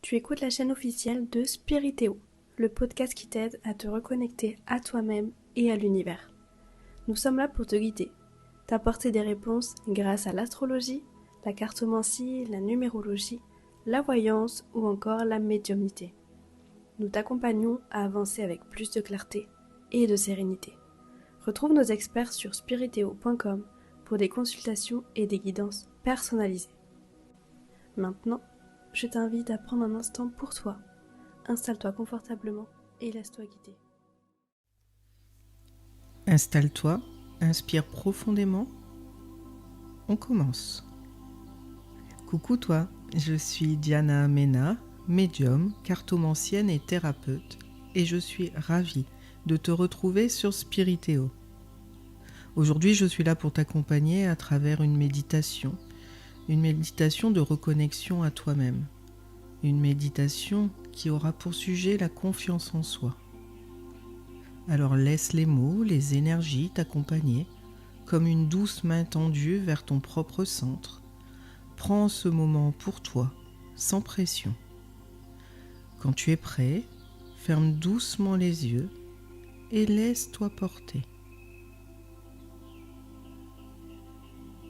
Tu écoutes la chaîne officielle de Spiritéo, le podcast qui t'aide à te reconnecter à toi-même et à l'univers. Nous sommes là pour te guider, t'apporter des réponses grâce à l'astrologie, la cartomancie, la numérologie, la voyance ou encore la médiumnité. Nous t'accompagnons à avancer avec plus de clarté et de sérénité. Retrouve nos experts sur spiritéo.com pour des consultations et des guidances personnalisées. Maintenant, je t'invite à prendre un instant pour toi. Installe-toi confortablement et laisse-toi guider. Installe-toi, inspire profondément. On commence. Coucou toi, je suis Diana Mena, médium, cartomancienne et thérapeute, et je suis ravie de te retrouver sur Spiritéo. Aujourd'hui, je suis là pour t'accompagner à travers une méditation de reconnexion à toi-même, une méditation qui aura pour sujet la confiance en soi. Alors laisse les mots, les énergies t'accompagner comme une douce main tendue vers ton propre centre. Prends ce moment pour toi, sans pression. Quand tu es prêt, ferme doucement les yeux et laisse-toi porter.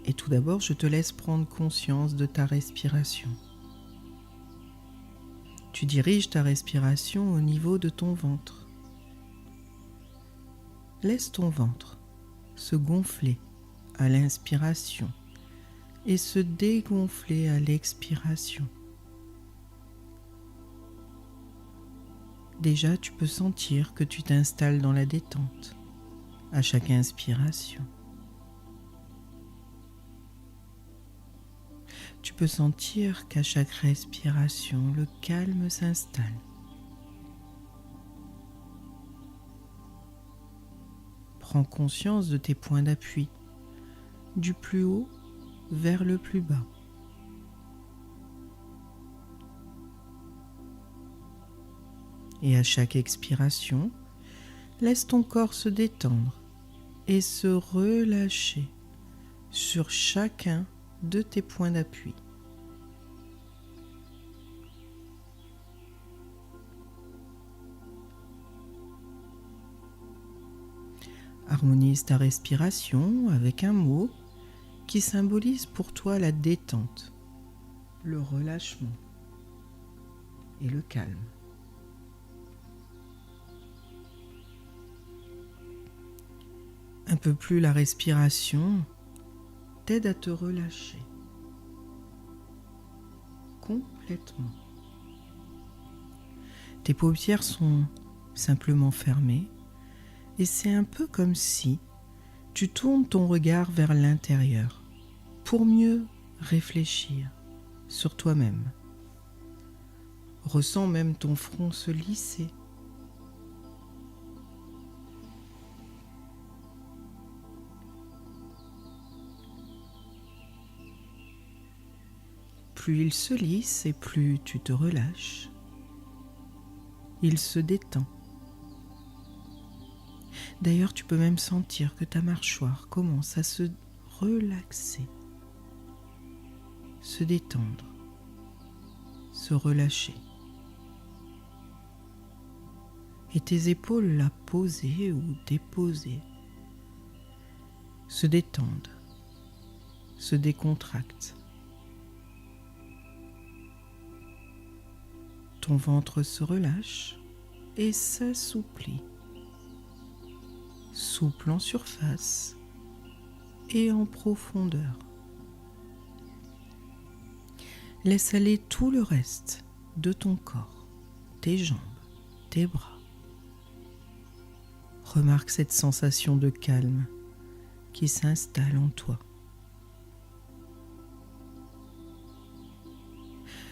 Et tout d'abord, je te laisse prendre conscience de ta respiration. Tu diriges ta respiration au niveau de ton ventre. Laisse ton ventre se gonfler à l'inspiration et se dégonfler à l'expiration. Déjà, tu peux sentir que tu t'installes dans la détente à chaque inspiration. Tu peux sentir qu'à chaque respiration, le calme s'installe. Prends conscience de tes points d'appui, du plus haut vers le plus bas. Et à chaque expiration, laisse ton corps se détendre et se relâcher sur chacun de tes points d'appui. Harmonise ta respiration avec un mot qui symbolise pour toi la détente, le relâchement et le calme. Un peu plus la respiration t'aide à te relâcher complètement. Tes paupières sont simplement fermées et c'est un peu comme si tu tournes ton regard vers l'intérieur pour mieux réfléchir sur toi-même. Ressens même ton front se lisser. Plus il se lisse et plus tu te relâches, il se détend. D'ailleurs, tu peux même sentir que ta mâchoire commence à se relaxer, se détendre, se relâcher. Et tes épaules là posées ou déposées se détendent, se décontractent. Ton ventre se relâche et s'assouplit. Souple en surface et en profondeur. Laisse aller tout le reste de ton corps, tes jambes, tes bras. Remarque cette sensation de calme qui s'installe en toi.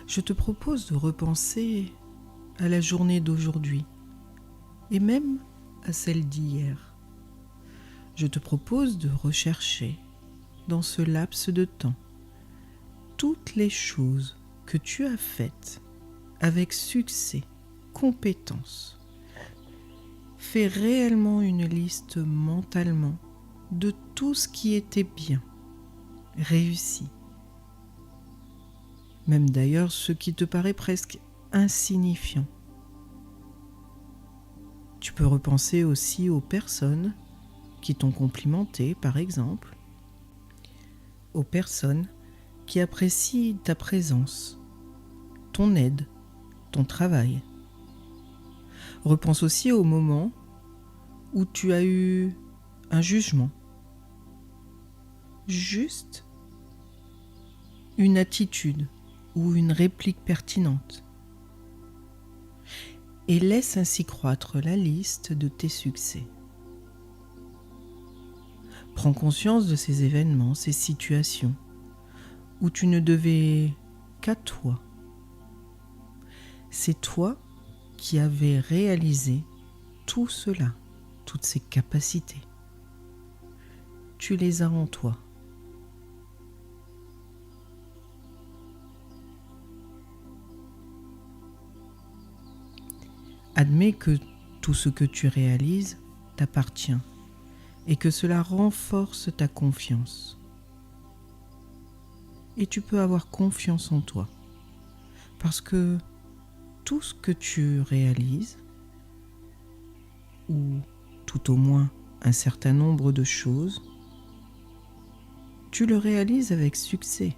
Je te propose de repenser à la journée d'aujourd'hui et même à celle d'hier. Je te propose de rechercher dans ce laps de temps toutes les choses que tu as faites avec succès, compétence. Fais réellement une liste mentalement de tout ce qui était bien, réussi. Même d'ailleurs ce qui te paraît presque insignifiant. Tu peux repenser aussi aux personnes qui t'ont complimenté, par exemple, aux personnes qui apprécient ta présence, ton aide, ton travail. Repense aussi au moment où tu as eu un jugement, juste une attitude ou une réplique pertinente, et laisse ainsi croître la liste de tes succès. Prends conscience de ces événements, ces situations où tu ne devais qu'à toi. C'est toi qui avais réalisé tout cela, toutes ces capacités. Tu les as en toi. Admets que tout ce que tu réalises t'appartient et que cela renforce ta confiance. Et tu peux avoir confiance en toi parce que tout ce que tu réalises, ou tout au moins un certain nombre de choses, tu le réalises avec succès.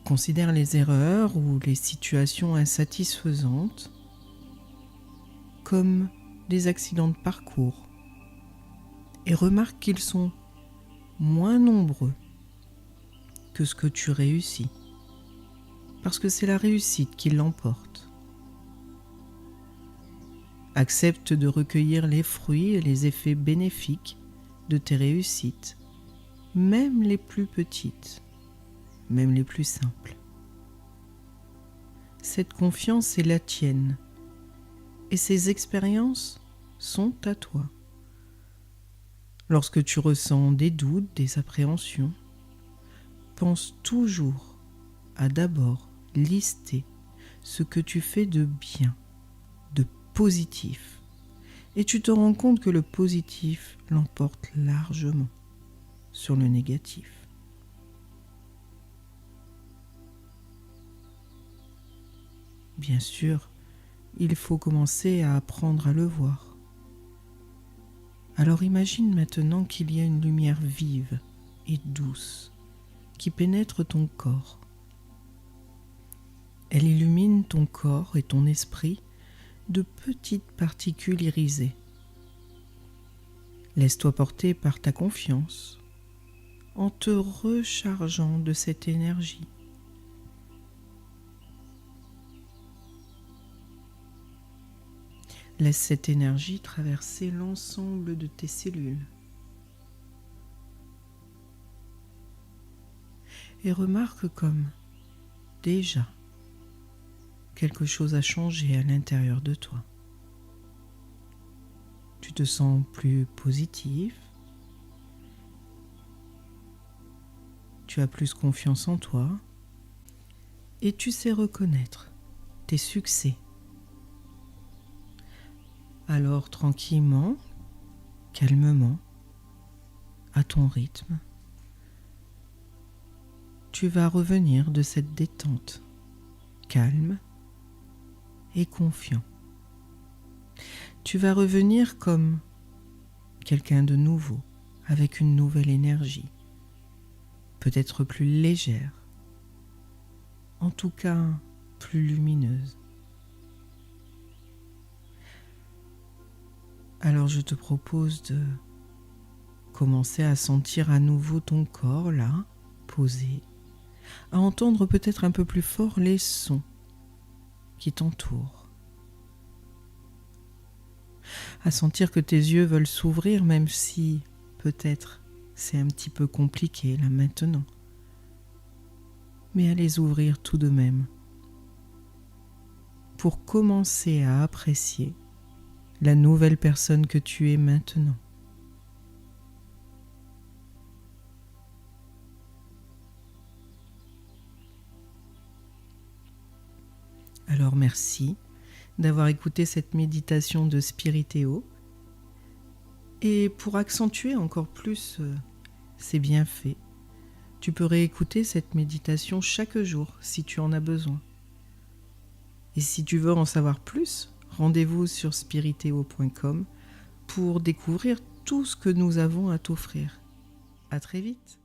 Considère les erreurs ou les situations insatisfaisantes comme des accidents de parcours et remarque qu'ils sont moins nombreux que ce que tu réussis, parce que c'est la réussite qui l'emporte. Accepte de recueillir les fruits et les effets bénéfiques de tes réussites, même les plus petites, même les plus simples. Cette confiance est la tienne et ces expériences sont à toi. Lorsque tu ressens des doutes, des appréhensions, pense toujours à d'abord lister ce que tu fais de bien, de positif, et tu te rends compte que le positif l'emporte largement sur le négatif. Bien sûr, il faut commencer à apprendre à le voir. Alors imagine maintenant qu'il y a une lumière vive et douce qui pénètre ton corps. Elle illumine ton corps et ton esprit de petites particules irisées. Laisse-toi porter par ta confiance en te rechargeant de cette énergie. Laisse cette énergie traverser l'ensemble de tes cellules. Et remarque comme déjà quelque chose a changé à l'intérieur de toi. Tu te sens plus positif, tu as plus confiance en toi et tu sais reconnaître tes succès. Alors tranquillement, calmement, à ton rythme, tu vas revenir de cette détente, calme et confiant. Tu vas revenir comme quelqu'un de nouveau, avec une nouvelle énergie, peut-être plus légère, en tout cas plus lumineuse. Alors je te propose de commencer à sentir à nouveau ton corps là, posé, à entendre peut-être un peu plus fort les sons qui t'entourent, à sentir que tes yeux veulent s'ouvrir même si peut-être c'est un petit peu compliqué là maintenant, mais à les ouvrir tout de même pour commencer à apprécier la nouvelle personne que tu es maintenant. Alors merci d'avoir écouté cette méditation de Spiritéo. Et pour accentuer encore plus ces bienfaits, tu peux réécouter cette méditation chaque jour si tu en as besoin. Et si tu veux en savoir plus, rendez-vous sur spiriteo.com pour découvrir tout ce que nous avons à t'offrir. À très vite.